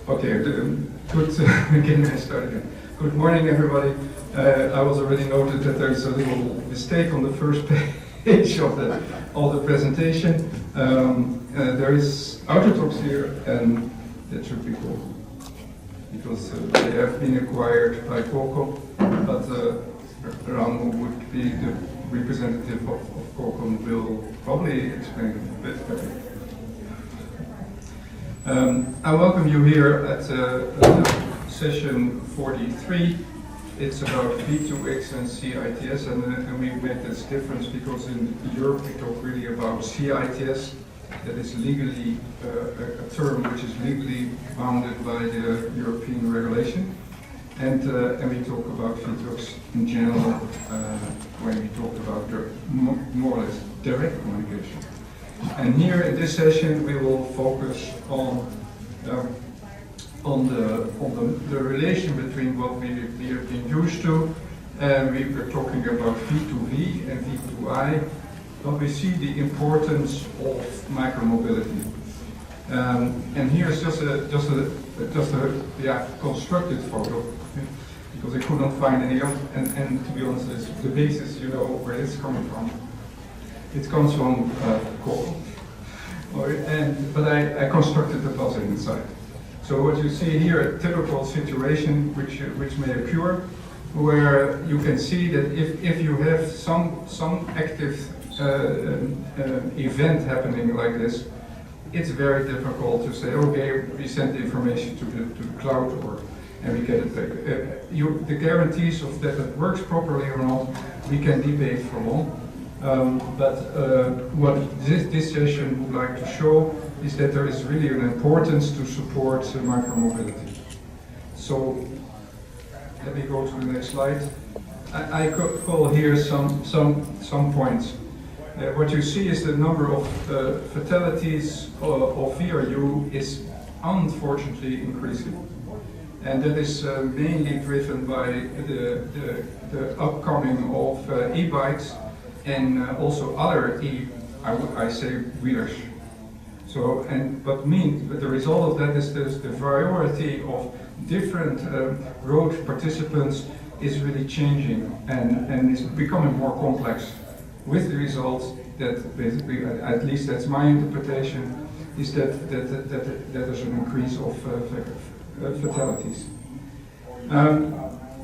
Okay, good. Again, I start again. Good morning, everybody. I was already noted that there's a little mistake on the first page of the presentation. There is Autotalks here, and that should be cool because they have been acquired by Qualcomm, but Ram would be the representative of Qualcomm, will probably explain it a bit better. I welcome you here at session 43. It's about V2X and CITS, and we made this difference because in Europe we talk really about CITS, that is legally a term which is legally bounded by the European regulation, and we talk about V2X in general when we talk about more or less direct communication. And here in this session we will focus on the relation between what we have been used to, and we were talking about V2V and V2I, but we see the importance of micromobility. And here's just a constructed photo, because I could not find any else, and to be honest, it's the basis, you know where it's coming from. It comes from Qualcomm, but I constructed the puzzle inside. So what you see here, a typical situation which may occur, where you can see that if you have some active event happening like this, it's very difficult to say, okay, we send the information to the cloud and we get it back. The guarantees of that it works properly or not, we can debate for long. But what this session would like to show is that there is really an importance to support micromobility. So let me go to the next slide. I call here some points. What you see is the number of fatalities of VRU is unfortunately increasing. And that is mainly driven by the upcoming of e-bikes and also other I say wheelers. So, but the result of that is the variety of different road participants is really changing and is becoming more complex, with the result that basically, at least that's my interpretation, is that there's an increase of fatalities.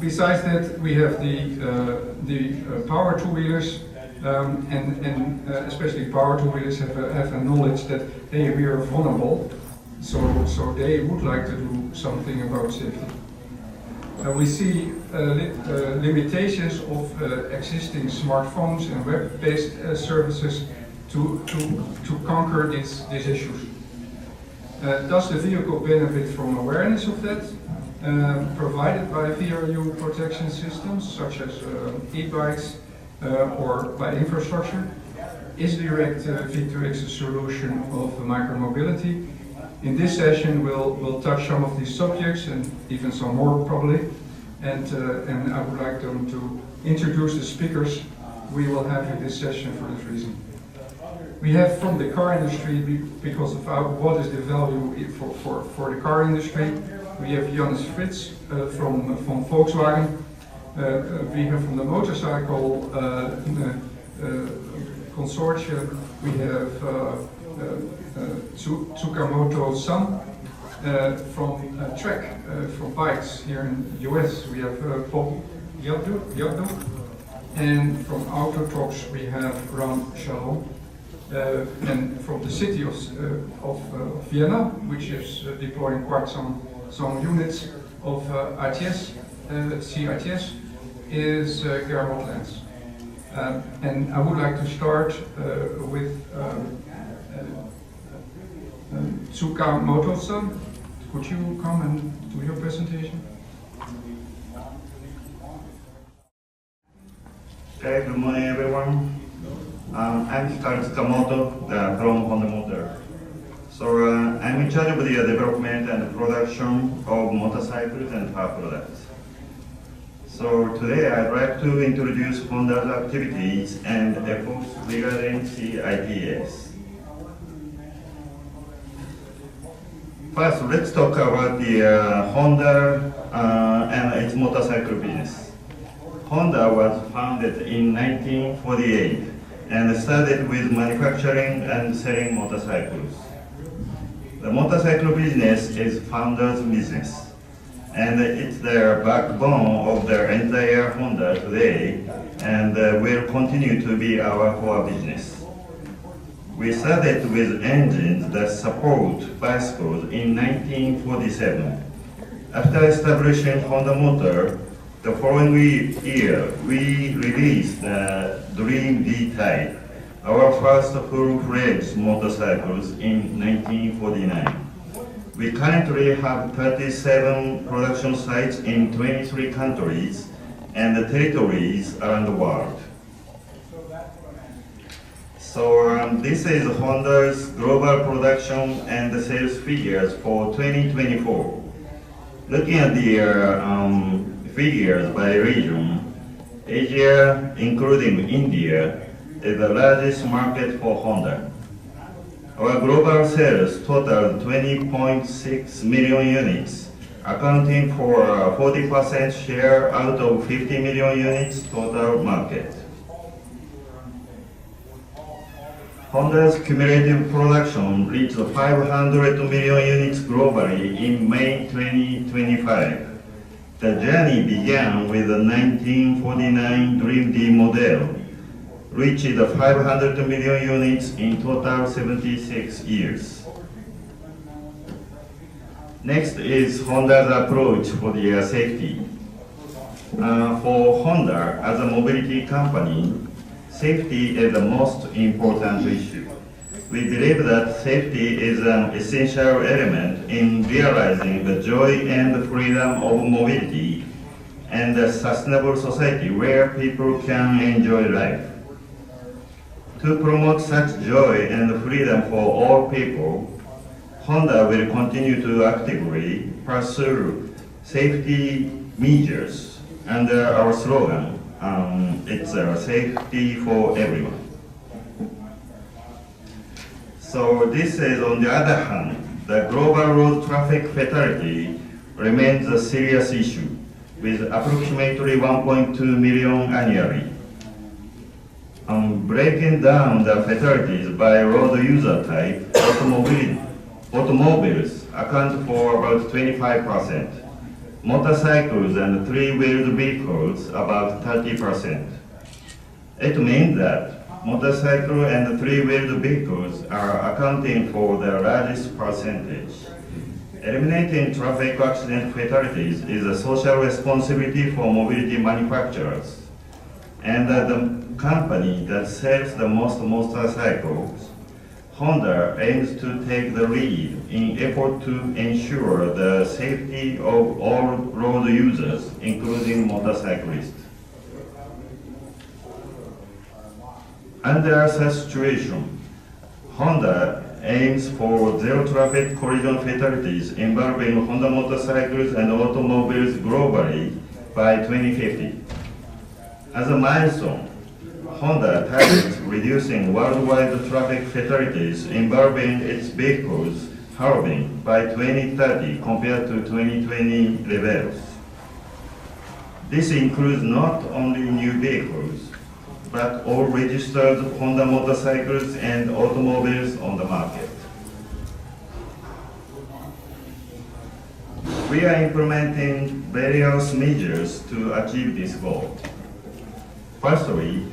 Besides that, we have the power two-wheelers. And especially power two-wheelers have a knowledge that, hey, we are vulnerable, so they would like to do something about safety. We see limitations of existing smartphones and web-based services to conquer these issues. Does the vehicle benefit from awareness of that, provided by VRU protection systems such as e-bikes, or by infrastructure? Is direct V2X a solution of micromobility? In this session we'll touch some of these subjects and even some more probably, and I would like them to introduce the speakers we will have in this session for this reason. We have from the car industry, because of what is the value for the car industry, we have Johannes Fritz from Volkswagen. We have from the motorcycle consortium, we have Tsukamoto-san from Trek, from bikes here in the US. We have Bob Yagdo, and from Autotalks we have Ram Shalom, and from the city of Vienna, which is deploying quite some units of ITS, CITS, is Gerald Lens. And I would like to start with Tsukamoto-san. Could you come and do your presentation? Okay, good morning everyone. I'm Tsukamoto from Honda Motor. So I'm in charge of the development and production of motorcycles and car products. So today I'd like to introduce Honda's activities and efforts regarding CITS. First, let's talk about the Honda and its motorcycle business. Honda was founded in 1948 and started with manufacturing and selling motorcycles. The motorcycle business is founder's business, and it's the backbone of the entire Honda today, and will continue to be our core business. We started with engines that support bicycles in 1947. After establishing Honda Motor, the following year, we released the Dream V-Type, our first full-fledged motorcycles in 1949. We currently have 37 production sites in 23 countries and territories around the world. So this is Honda's global production and the sales figures for 2024. Looking at the figures by region, Asia, including India, is the largest market for Honda. Our global sales totaled 20.6 million units, accounting for a 40% share out of 50 million units total market. Honda's cumulative production reached 500 million units globally in May 2025. The journey began with the 1949 Dream D model, reached 500 million units in total 76 years. Next is Honda's approach for the safety. For Honda, as a mobility company, safety is the most important issue. We believe that safety is an essential element in realizing the joy and freedom of mobility and a sustainable society where people can enjoy life. To promote such joy and freedom for all people, Honda will continue to actively pursue safety measures under our slogan, it's safety for everyone. So this is, on the other hand, the global road traffic fatality remains a serious issue, with approximately 1.2 million annually. Breaking down the fatalities by road user type, automobiles account for about 25%. Motorcycles and three-wheeled vehicles about 30%. It means that motorcycle and three-wheeled vehicles are accounting for the largest percentage. Eliminating traffic accident fatalities is a social responsibility for mobility manufacturers. And the company that sells the most motorcycles, Honda aims to take the lead in effort to ensure the safety of all road users, including motorcyclists. Under such situation, Honda aims for zero traffic collision fatalities involving Honda motorcycles and automobiles globally by 2050. As a milestone, Honda targets reducing worldwide traffic fatalities involving its vehicles halving by 2030 compared to 2020 levels. This includes not only new vehicles, but all registered Honda motorcycles and automobiles on the market. We are implementing various measures to achieve this goal. Firstly,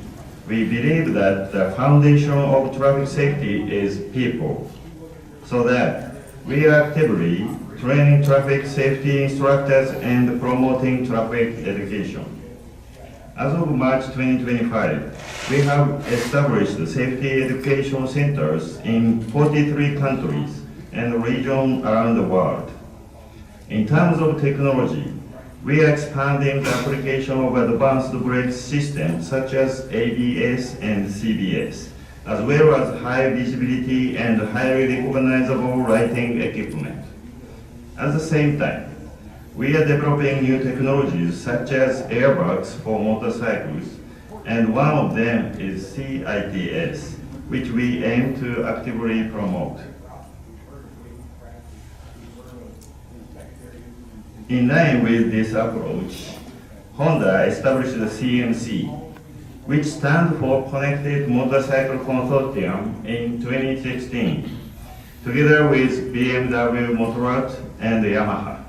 we believe that the foundation of traffic safety is people, so that we are actively training traffic safety instructors and promoting traffic education. As of March 2025, we have established safety education centers in 43 countries and regions around the world. In terms of technology, we are expanding the application of advanced brake systems such as ABS and CBS, as well as high visibility and highly recognizable lighting equipment. At the same time, we are developing new technologies such as airbags for motorcycles, and one of them is CITS, which we aim to actively promote. In line with this approach, Honda established the CMC, which stands for Connected Motorcycle Consortium in 2016, together with BMW Motorrad and Yamaha.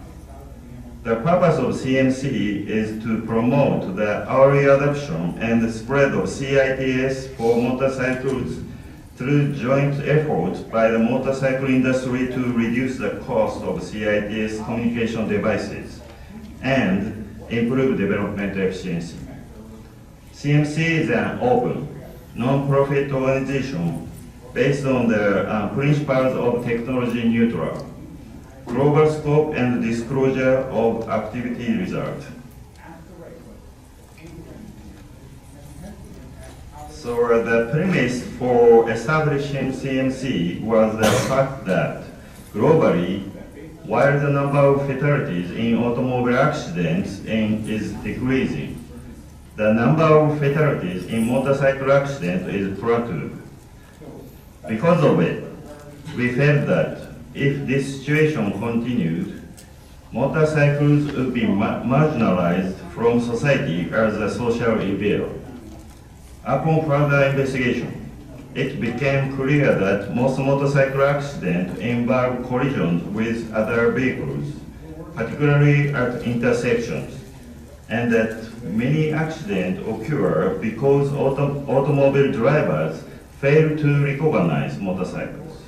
The purpose of CMC is to promote the early adoption and the spread of CITS for motorcycles through joint efforts by the motorcycle industry to reduce the cost of CITS communication devices and improve development efficiency. CMC is an open, non-profit organization based on the principles of technology neutral, global scope and disclosure of activity result. So the premise for establishing CMC was the fact that globally, while the number of fatalities in automobile accidents is decreasing, the number of fatalities in motorcycle accidents is plateaued. Because of it, we felt that if this situation continued, motorcycles would be marginalized from society as a social evil. Upon further investigation, it became clear that most motorcycle accidents involve collisions with other vehicles, particularly at intersections, and that many accidents occur because automobile drivers fail to recognize motorcycles.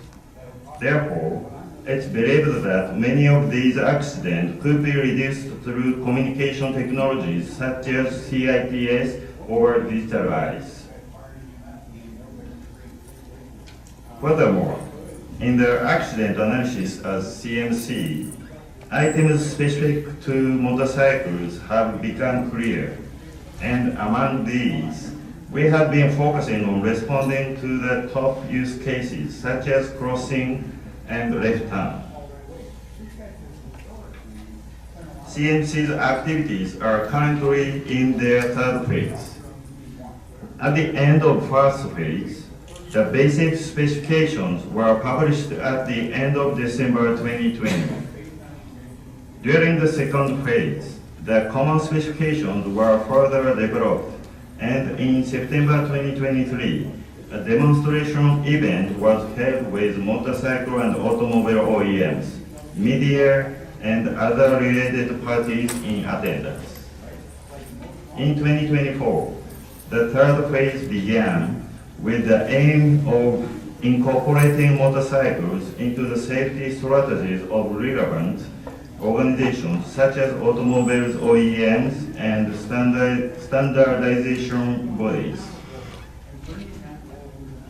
Therefore, it's believed that many of these accidents could be reduced through communication technologies such as CITS or digital eyes. Furthermore, in the accident analysis as CMC, items specific to motorcycles have become clear, and among these, we have been focusing on responding to the top use cases such as crossing and left turn. CMC's activities are currently in their third phase. At the end of first phase, the basic specifications were published at the end of December 2020. During the second phase, the common specifications were further developed, and in September 2023, a demonstration event was held with motorcycle and automobile OEMs, media, and other related parties in attendance. In 2024, the third phase began with the aim of incorporating motorcycles into the safety strategies of relevant organizations such as automobiles OEMs and standardization bodies.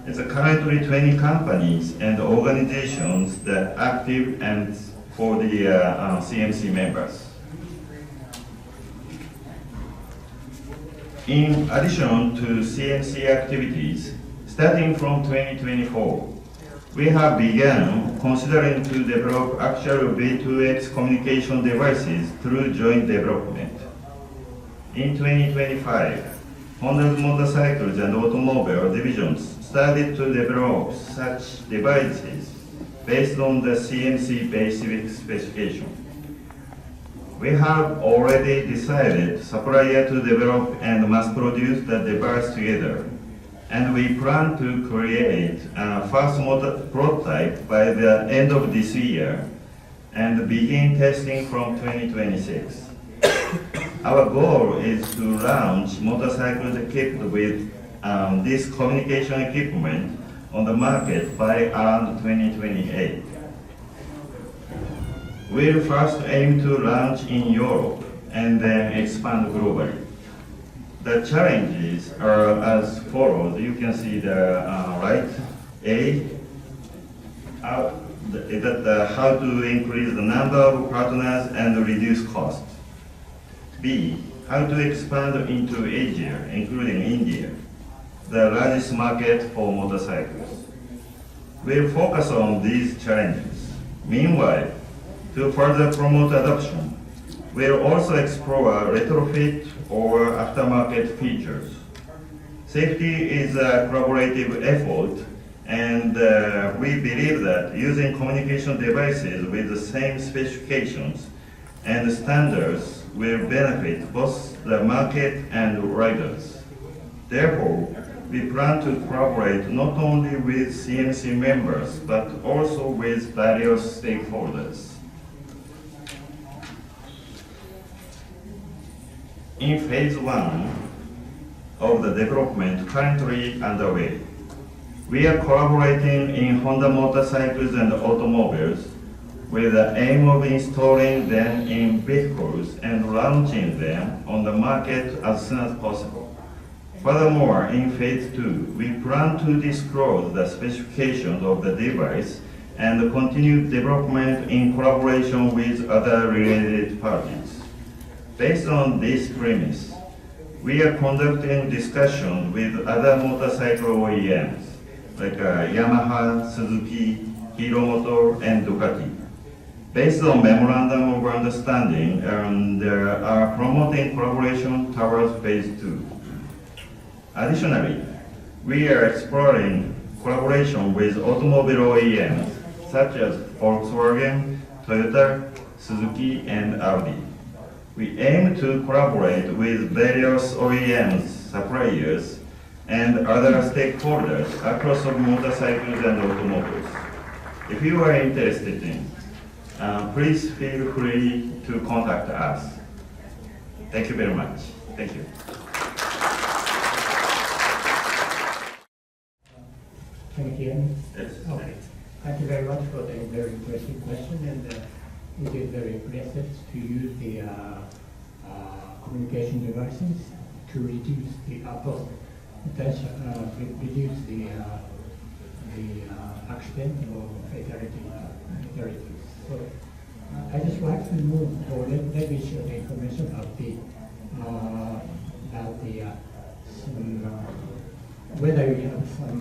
It's currently 20 companies and organizations that are active and for the CMC members. In addition to CMC activities, starting from 2024, we have begun considering to develop actual V2X communication devices through joint development. In 2025, Honda's motorcycles and automobile divisions started to develop such devices based on the CMC basic specification. We have already decided supplier to develop and mass produce the device together, and we plan to create a first prototype by the end of this year and begin testing from 2026. Our goal is to launch motorcycles equipped with this communication equipment on the market by around 2028. We'll first aim to launch in Europe and then expand globally. The challenges are as follows. You can see the right. A, how to increase the number of partners and reduce costs. B, how to expand into Asia, including India, the largest market for motorcycles. We'll focus on these challenges. Meanwhile, to further promote adoption, we'll also explore retrofit or aftermarket features. Safety is a collaborative effort, and we believe that using communication devices with the same specifications and standards will benefit both the market and riders. Therefore, we plan to collaborate not only with CNC members, but also with various stakeholders. In phase 1 of the development currently underway, we are collaborating in Honda motorcycles and automobiles with the aim of installing them in vehicles and launching them on the market as soon as possible. Furthermore, in phase 2, we plan to disclose the specifications of the device and continue development in collaboration with other related parties. Based on this premise, we are conducting discussions with other motorcycle OEMs like Yamaha, Suzuki, Hero Motor, and Ducati. Based on memorandum of understanding, they are promoting collaboration towards phase 2. Additionally, we are exploring collaboration with automobile OEMs such as Volkswagen, Toyota, Suzuki, and Audi. We aim to collaborate with various OEMs, suppliers, and other stakeholders across motorcycles and automobiles. If you are interested in, please feel free to contact us. Thank you very much. Thank you. Can you hear me? Yes. Okay. Thank you very much for the very interesting question, and it is very impressive to use the communication devices to reduce the reduce the accident or fatalities. So I just like to move forward. Let me share the information about whether you have some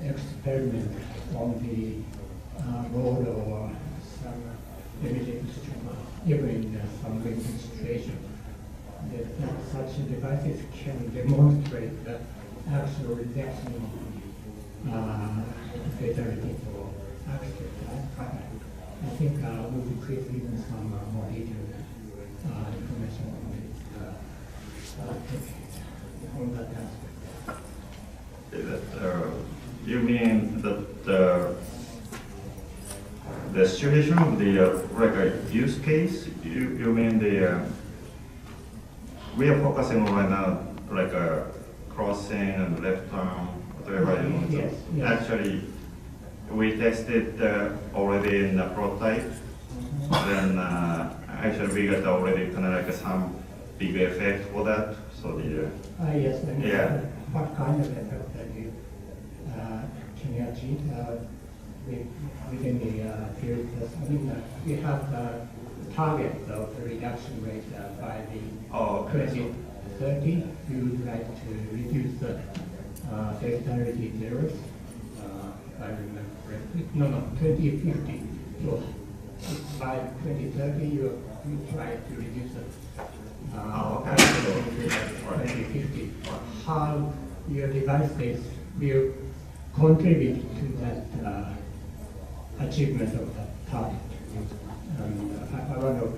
experiment on the road or some immediate even in some limited situation. That such devices can demonstrate the actual reduction of fatality or accident. I think we will create even some more detailed information on that aspect. You mean that the situation of the like a use case? You mean we are focusing on right now like a crossing and left turn, whatever you want. Yes, yes. Actually, we tested already in the prototype. Then actually we got already kind of like some big effect for that. So Yes. And yeah. What kind of effect that you can you achieve within the field test? I mean, we have the target of the reduction rate by the 2030. We would like to reduce the fatality errors. I remember correctly. No, 2050. So by 2030, you try to reduce the 2050. How your devices will contribute to that achievement of that target. I don't know,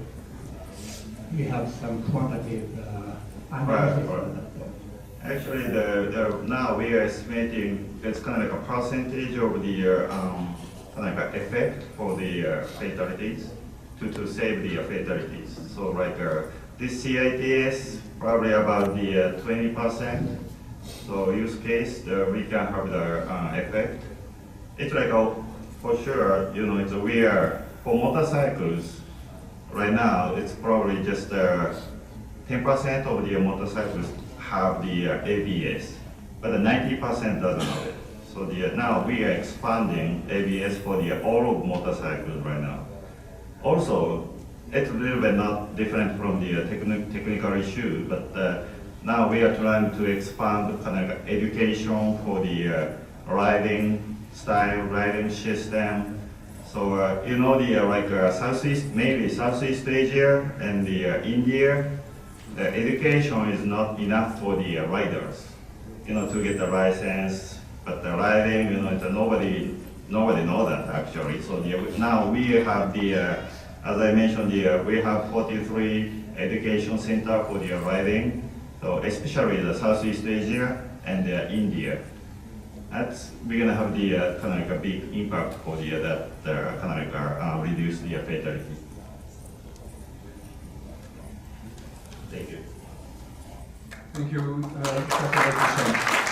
we have some quantitative analysis on that. Actually, now we are estimating it's kind of like a percentage of the kind of like effect for the fatalities to save the fatalities. So like this CITS probably about the 20%. So use case we can have the effect. It's like for sure, it's we are for motorcycles. Right now, it's probably just 10% of the motorcycles have the ABS, but 90% doesn't have it. So now we are expanding ABS for all of motorcycles right now. Also, it's a little bit not different from the technical issue, but now we are trying to expand kind of education for the riding style, riding system. So mainly Southeast Asia and the India, the education is not enough for the riders, to get the license. But the riding, nobody know that actually. So now we have the as I mentioned here, we have 43 education center for the riding, so especially the Southeast Asia and India. We're gonna have the kind of like a big impact for the kind of like reduce the fatality. Thank you. Thank you, Dr. Son.